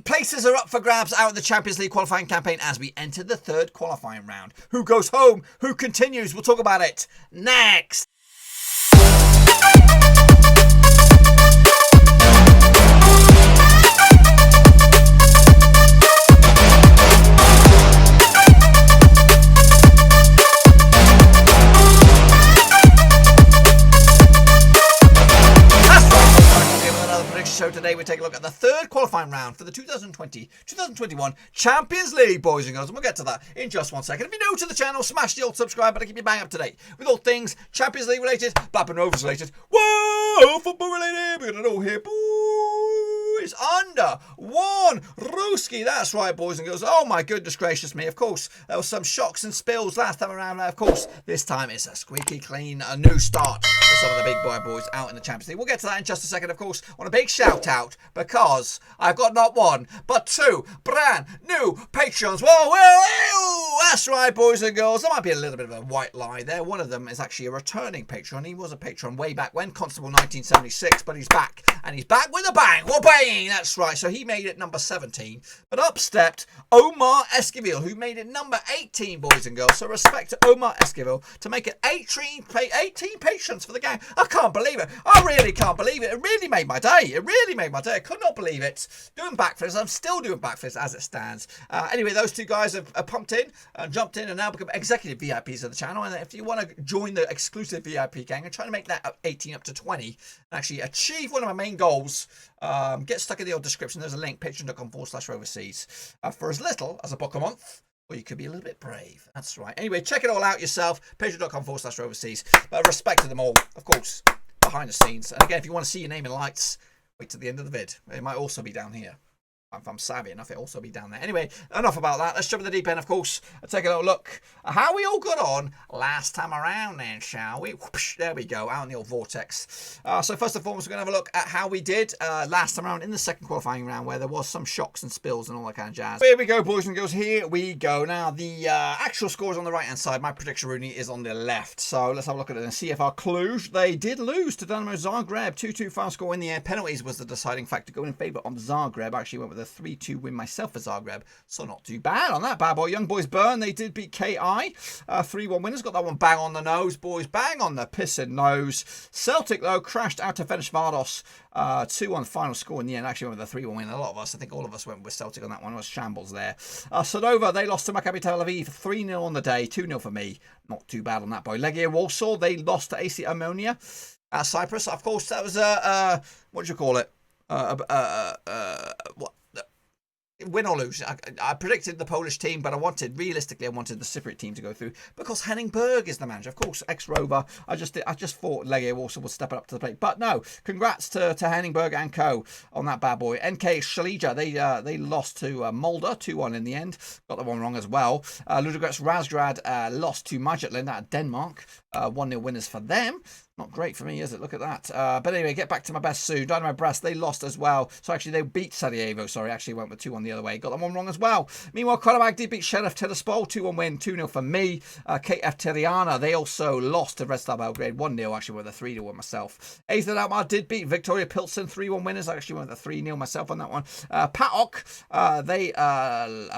Places are up for grabs out of the Champions League qualifying campaign as we enter the third qualifying round. Who goes home? Who continues? We'll talk about it next. So today we take a look at the third qualifying round for the 2020-2021 Champions League, boys and girls. And we'll get to that in just 1 second. If you're new to the channel, smash the old subscribe button to keep you bang up to date with all things Champions League related, Blackburn Rovers related, whoa, football related. We're going to know here, boys, under one Ruski. That's right, boys and girls. Oh my goodness gracious me. Of course, there was some shocks and spills last time around. Of course, this time it's a squeaky clean, a new start for some of the big boys out in the Champions League. We'll get to that in just a second, of course. On a big shout out because I've got not one but two brand new patrons. Whoa, that's right, boys and girls. There might be a little bit of a white lie there. One of them is actually a returning patron. He was a patron way back when, Constable 1976, but he's back, and he's back with a bang. Well, bang, that's right. So he made it number 17, but up stepped Omar Esquivel, who made it number 18, boys and girls. So respect to Omar Esquivel to make it 18 patrons for the gang. I can't believe it. I really can't believe it. It really made my day. It really made my day. I could not believe it. Doing backflips. I'm still doing backflips as it stands. Anyway, those two guys have pumped in and jumped in and now become executive VIPs of the channel. And if you want to join the exclusive VIP gang, I'm trying to make that 18 up to 20 and actually achieve one of my main goals. Get stuck in the old description. There's a link, patreon.com/overseas. For as little as $1 a month. Or you could be a little bit brave. That's right. Anyway, check it all out yourself. Patreon.com/overseas. But respect to them all, of course, behind the scenes. And again, if you want to see your name in lights, wait till the end of the vid. It might also be down here. If I'm savvy enough, it'll also be down there. Anyway, enough about that. Let's jump in the deep end, of course, and take a little look at how we all got on last time around then, shall we? Whoosh, there we go, out in the old vortex. So first and foremost, we're going to have a look at how we did last time around in the second qualifying round, where there was some shocks and spills and all that kind of jazz. Here we go, boys and girls. Here we go. Now, the actual score is on the right-hand side. My prediction, Rooney, is on the left. So let's have a look at it. And CFR Cluj, they did lose to Dinamo Zagreb. 2-2 final score in the end. Penalties was the deciding factor, going in favour of Zagreb. I actually went with a 3-2 win myself for Zagreb, so not too bad on that bad boy. Young boys burn. They did beat KI. 3-1 winners. Got that one bang on the nose, boys. Bang on the pissing nose. Celtic, though, crashed out to Ferencvárosi. 2-1 final score in the end. Actually went with a 3-1 win. A lot of us, I think all of us went with Celtic on that one. It was shambles there. Sadova, they lost to Maccabi Tel Aviv. 3-0 on the day. 2-0 for me. Not too bad on that boy. Legia Warsaw, they lost to AC Omonia. Cyprus, of course, that was what do you call it? What? Win or lose. I predicted the Polish team, but realistically, I wanted the Cypriot team to go through because Henning Berg is the manager, of course, ex-Rover. I just thought Legia Warsaw would step up to the plate, but no. Congrats to Henning Berg and co on that bad boy. NK Shalija, they lost to Molde 2-1 in the end. Got the one wrong as well. Ludogorets Razgrad lost to Midtjylland out of Denmark. 1-0 winners for them. Not great for me, is it? Look at that. But anyway, get back to my best soon. Dynamo Brest, they lost as well. So actually, they beat Sarajevo. Sorry, actually went with 2-1 the other way. Got that one wrong as well. Meanwhile, Qarabağ did beat Sheriff Tiraspol. 2-1 win, 2-0 for me. KF Tirana, they also lost to Red Star Belgrade. 1-0, actually, with a 3-0 win myself. AZ Alkmaar did beat Victoria Pilsen. 3-1 winners. I actually went with a 3-0 myself on that one. PAOK, they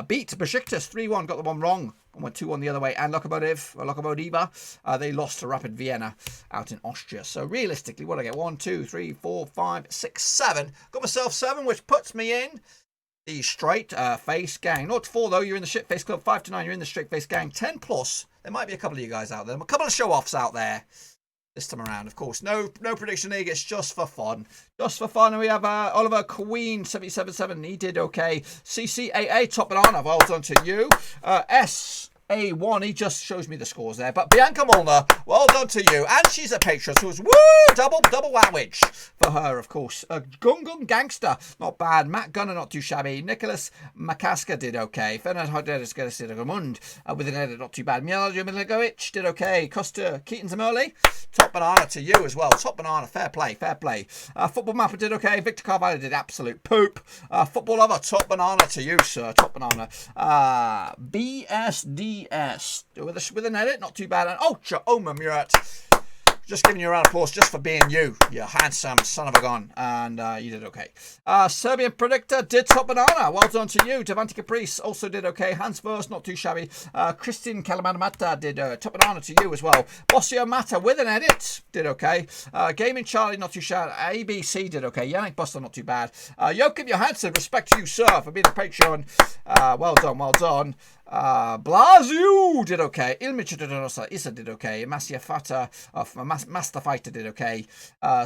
beat Besiktas 3-1. Got the one wrong. Went 2-1 the other way. And Lokomotiva, they lost to Rapid Vienna out in Austria. So realistically, what did I get? 1, 2, 3, 4, 5, 6, 7. Got myself 7, which puts me in the straight face gang. Not 4 though, you're in the shit face club. 5 to 9, you're in the straight face gang. 10 plus, there might be a couple of you guys out there. A couple of show-offs out there this time around, of course. No prediction league, it's just for fun. Just for fun. And we have Oliver Queen 777. He did okay. CCAA, top banana. Well done to you. A1, he just shows me the scores there. But Bianca Molnar, well done to you. And she's a patron, so it's woo! Double wowage for her, of course. Gungun Gangster, not bad. Matt Gunner, not too shabby. Nicholas Makaska did okay. Fernand Hoderis Gerasiramund with an edit, not too bad. Mjeladio Miligovic did okay. Costa Keaton Zamurli, top banana to you as well. Top banana, fair play, fair play. Football Mapper did okay. Victor Carvalho did absolute poop. Football Lover, top banana to you, sir. Top banana. BSD with an edit, not too bad. And Ultra Oma Murat, Just giving you a round of applause just for being you handsome son of a gun. And you did okay. Serbian Predictor did top banana. Well done to you. Devante Caprice also did okay. Hans Verse, not too shabby. Christian Kalamanamata did top banana to you as well. Bossio Mata with an edit did okay. Gaming Charlie, not too shabby. ABC did okay. Yannick Buster, not too bad. Joachim Johansson, respect to you, sir, for being a Patreon. Well done, well done. Blasio did okay. Ilmichidorosa Issa did okay. Masia Fata Master Fighter did okay.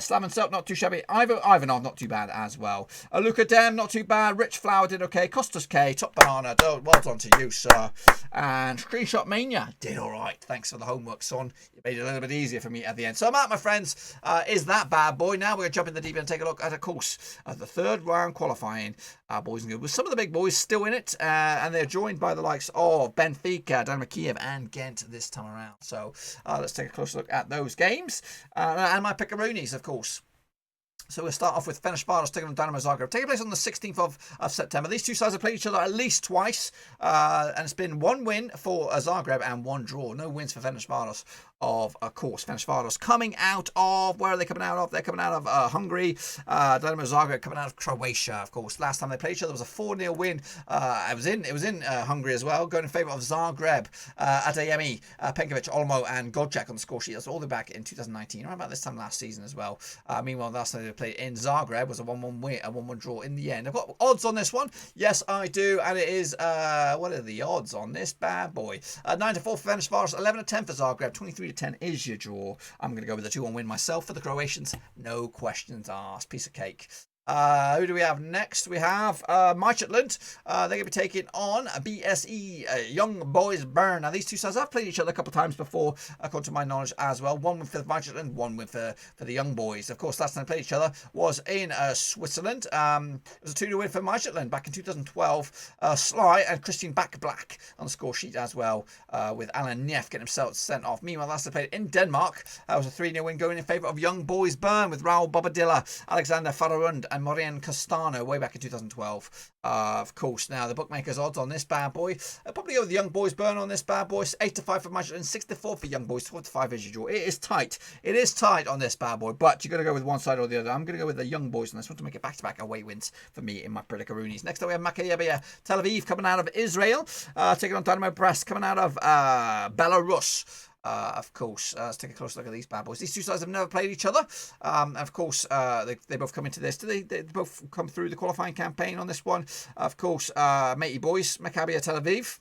Slam and Selp, not too shabby. Ivanov, not too bad as well. Luca Dem, not too bad. Rich Flower did okay. Costas K, top banana. Well done to you, sir. And Screenshot Mania did alright. Thanks for the homework, son. You made it a little bit easier for me at the end. So I'm out, my friends. Is that bad boy? Now we're going to jump in the deep end and take a look at, of course, the third round qualifying. Boys and girls, with some of the big boys still in it, and they're joined by the likes of Benfica, Dinamo Kiev, and Gent this time around. So let's take a closer look at those games and my pickaroonies, of course. So we'll start off with Ferencvárosi taking on Dinamo Zagreb. Taking place on the 16th of September. These two sides have played each other at least twice. And it's been one win for Zagreb and one draw. No wins for Ferencvárosi. Of course, Ferencvárosi coming out of, where are they coming out of? They're coming out of Hungary. Dinamo Zagreb coming out of Croatia, of course. Last time they played each other was a 4-0 win. It was in Hungary as well, going in favour of Zagreb. Adeyemi, Penkovic, Olmo, and Godjak on the score sheet. That's all the way back in 2019, around about this time last season as well. Meanwhile, last time they played in Zagreb was a 1-1 win, a 1-1 draw in the end. I've got odds on this one. Yes, I do, and it is what are the odds on this bad boy? 9-4 for Ferencvárosi, 11-10 for Zagreb, 23-10 is your draw. I'm going to go with a 2-1 win myself for the Croatians. No questions asked. Piece of cake. Who do we have next? We have Midtjylland. They're going to be taking on BSE, Young Boys Bern. Now, these two sides have played each other a couple of times before, according to my knowledge as well. One win for Midtjylland, one win for the Young Boys. Of course, last time they played each other was in Switzerland. It was a 2-0 win for Midtjylland back in 2012. Sly and Christian Black on the score sheet as well, with Alan Neff getting himself sent off. Meanwhile, last time they played in Denmark, it was a 3-0 win going in favour of Young Boys Bern with Raul Bobadilla, Alexander Fararund, and Morian Castano way back in 2012. Of course, now the bookmakers' odds on this bad boy, I'll probably go with the Young Boys Burn on this bad boy. 8-5 for Midtjylland, 6-4 for Young Boys, 4-5 is your draw. It is tight. It is tight on this bad boy, but you're going to go with one side or the other. I'm going to go with the Young Boys on this one to make it back-to-back away wins for me in my Predicoroonies. Next up, we have Maccabi Tel Aviv coming out of Israel, taking on Dinamo Brest coming out of Belarus. Of course, let's take a close look at these bad boys. These two sides have never played each other. Of course, they both come into this. They both come through the qualifying campaign on this one. Of course, matey boys, Maccabi Tel Aviv.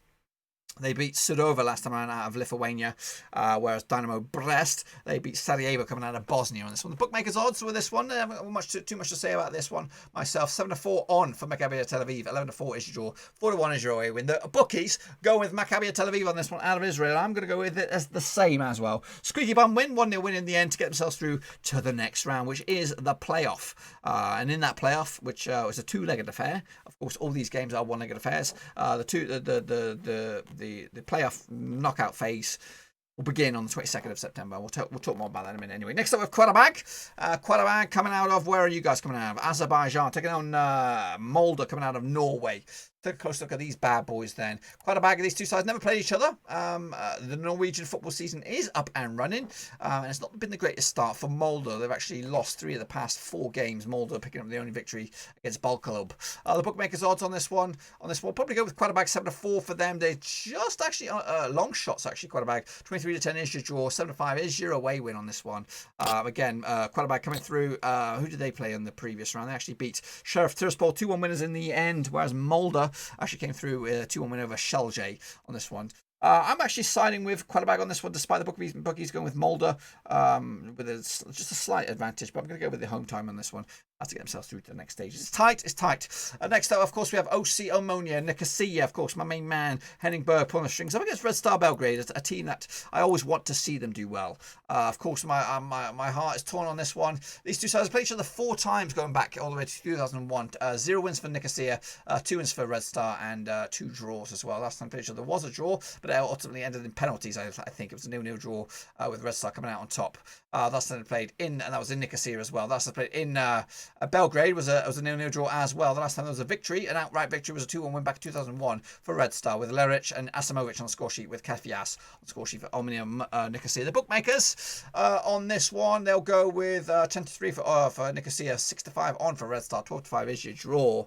They beat Sudova last time around out of Lithuania, whereas Dinamo Brest, they beat Sarajevo coming out of Bosnia on this one. The bookmakers' odds with this one, I haven't got too much to say about this one myself. 7-4 on for Maccabi Tel Aviv, 11-4 is your draw, 4-1 is your away win. The bookies go with Maccabi Tel Aviv on this one out of Israel. I'm going to go with it as the same as well. Squeaky bum win, 1-0 win in the end to get themselves through to the next round, which is the playoff. And in that playoff, which was a two-legged affair, of course, all these games are one-legged affairs. The playoff knockout phase will begin on the 22nd of September. We'll talk more about that in a minute anyway. Next up with Qarabağ. Qarabağ coming out of, where are you guys coming out of? Azerbaijan, taking on Molde coming out of Norway. Take a close look at these bad boys then. Qarabağ, these two sides never played each other. The Norwegian football season is up and running. And it's not been the greatest start for Molde. They've actually lost 3 of the past 4 games. Molde picking up the only victory against Balkalub. The bookmakers' odds on this one, probably go with Qarabağ 7-4 for them. They're just actually long shots actually. Qarabağ 23-10 is your draw. 7-5 is your away win on this one. Again, Qarabağ coming through. Who did they play in the previous round? They actually beat Sheriff Tiraspol 2-1 winners in the end, whereas Molde actually came through a 2-1 win over Schalke on this one. I'm actually siding with Qarabağ on this one, despite the bookies going with Molde with just a slight advantage. But I'm going to go with the home time on this one to get themselves through to the next stage. It's tight. It's tight. Next up, of course, we have OC Omonia, Nikosia, of course, my main man, Henning Berg, pulling the strings up against Red Star Belgrade, a team that I always want to see them do well. Of course, my heart is torn on this one. These two sides played each other 4 times going back all the way to 2001. 0 wins for Nikosia, 2 wins for Red Star, and 2 draws as well. Last time played each other was a draw, but it ultimately ended in penalties. I think it was a 0-0 draw with Red Star coming out on top. Last time they played in, and that was in Nicosia as well. Last time they played in Belgrade was a 0-0 draw as well. The last time there was a victory, an outright victory, was a 2-1 win back in 2001 for Red Star with Leric and Asimovic on the score sheet with Kefias on the score sheet for Omonia Nikosia. The bookmakers on this one, they'll go with 10-3 for Nikosia, 6-5 on for Red Star, 12-5 is your draw.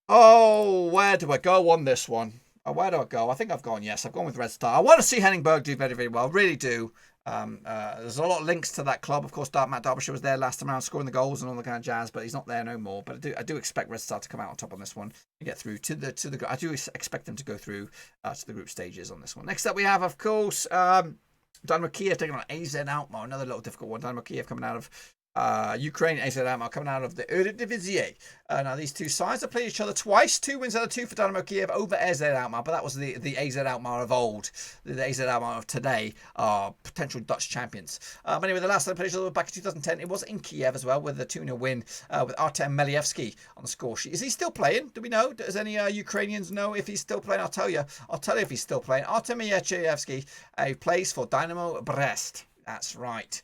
Oh, where do I go on this one? Where do I go? I think I've gone, yes. I've gone with Red Star. I want to see Henningberg do very, very well. Really do. There's a lot of links to that club. Of course, Matt Derbyshire was there last time around, scoring the goals and all the kind of jazz, but he's not there no more. But I do expect Red Star to come out on top on this one and get through to the. I do expect them to go through to the group stages on this one. Next up, we have, of course, Dinamo Kiev taking on AZ Alkmaar. Another little difficult one. Dinamo Kiev coming out of Ukraine, AZ Alkmaar coming out of the Eredivisie. Now these two sides have played each other twice. 2 wins out of 2 for Dinamo Kiev over AZ Alkmaar, but that was the AZ Alkmaar of old. The AZ Alkmaar of today are potential Dutch champions. But anyway, the last time they played each other back in 2010, it was in Kiev as well with a 2-0 win with Artem Melievsky on the score sheet. Is he still playing? Do we know? Does any Ukrainians know if he's still playing? I'll tell you if he's still playing. Artem Melievsky plays for Dinamo Brest. That's right.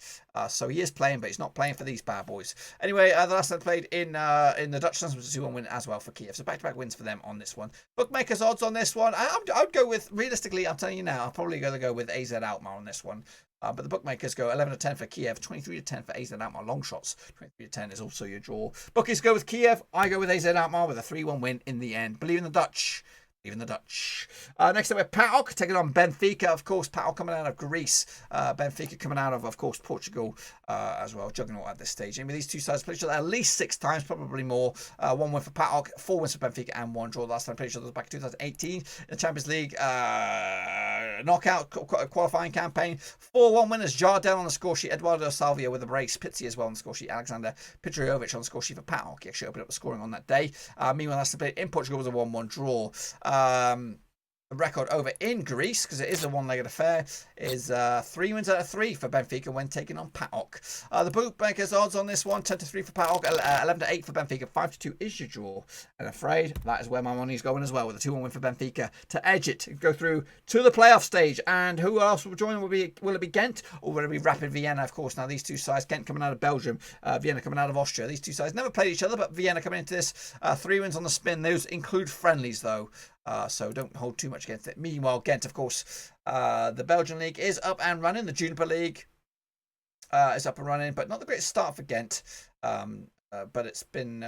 So he is playing, but he's not playing for these bad boys. Anyway, the last time played in the Dutch Liga was a 2-1 win as well for Kiev. So back-to-back wins for them on this one. Bookmakers odds on this one. I'd go with, realistically, I'm telling you now, I'm probably going to go with AZ Alkmaar on this one. But the bookmakers go 11-10 for Kiev, 23-10 for AZ Alkmaar. Long shots, 23-10 is also your draw. Bookies go with Kiev. I go with AZ Alkmaar with a 3-1 win in the end. Believe in the Dutch. Even the Dutch. Next up, we have PAOK taking on Benfica. Of course, PAOK coming out of Greece. Benfica coming out of course, Portugal as well. Juggernaut at this stage. And with these two sides played each other at least 6 times, probably more. 1 win for PAOK, 4 wins for Benfica, and 1 draw. The last time played each other was back in 2018 in the Champions League knockout qualifying campaign. 4-1 winners. Jardel on the score sheet. Eduardo Salvio with a brace. Pizzi as well on the score sheet. Alexander Petrovic on the score sheet for PAOK. He actually opened up the scoring on that day. Meanwhile, last time played in Portugal was a 1-1 draw. The record over in Greece, because it is a one-legged affair, is 3 wins out of 3 for Benfica when taking on PAOK. The bookmakers odds on this one, 10-3 for PAOK, 11-8 for Benfica, 5-2 is your draw. And I'm afraid that is where my money is going as well, with a 2-1 win for Benfica to edge it, go through to the playoff stage. And who else will join? Will it be Gent, or will it be Rapid Vienna? Of course, now these two sides, Gent coming out of Belgium, Vienna coming out of Austria. These two sides never played each other, but Vienna coming into this, 3 wins on the spin. Those include friendlies, though. So don't hold too much against it. Meanwhile, Gent, of course, the Belgian league is up and running. The Juniper League is up and running, but not the greatest start for Gent. But it's been,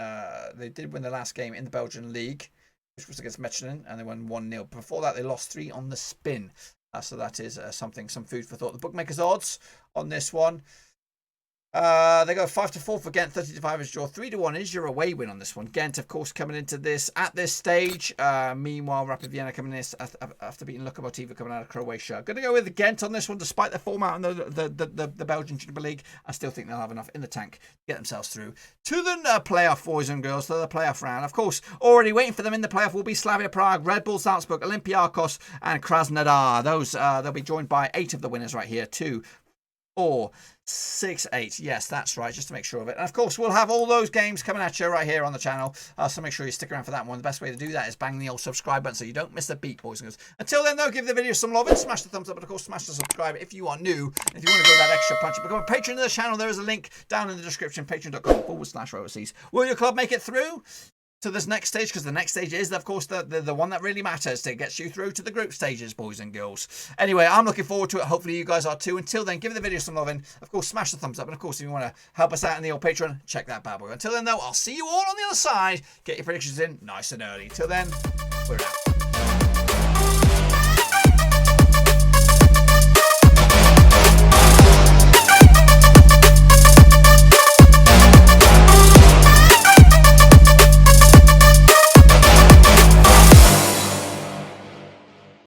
they did win the last game in the Belgian league, which was against Midtjylland, and they won 1-0. Before that, they lost 3 on the spin. So that is some food for thought. The bookmakers odds on this one. They go 5-4 for Gent, 30-5 is draw, 3-1 is your away win on this one. Gent, of course, coming into this at this stage. Meanwhile, Rapid Vienna coming in after beating Lokomotiva coming out of Croatia. Going to go with Gent on this one, despite their form out in the Belgian Juniper League. I still think they'll have enough in the tank to get themselves through to the playoff, boys and girls, to the playoff round. Of course, already waiting for them in the playoff will be Slavia Prague, Red Bull Salzburg, Olympiacos, and Krasnodar. Those they'll be joined by 8 of the winners right here. 2, 4, 6, 8. Yes, that's right, just to make sure of it. And of course, we'll have all those games coming at you right here on the channel. So make sure you stick around for that one. The best way to do that is bang the old subscribe button so you don't miss a beat, boys and girls. Until then, though, give the video some love and smash the thumbs up. And of course, smash the subscribe if you are new. If you want to go that extra punch, become a patron of the channel. There is a link down in the description, patreon.com/overseas. Will your club make it through to this next stage? Because the next stage is, of course, the one that really matters, to get you through to the group stages, boys and girls. Anyway, I'm looking forward to it. Hopefully you guys are too. Until then, give the video some love and of course smash the thumbs up. And of course, if you want to help us out in the old Patreon, check that bad boy. Until then, though, I'll see you all on the other side. Get your predictions in nice and early. Till then, we're out.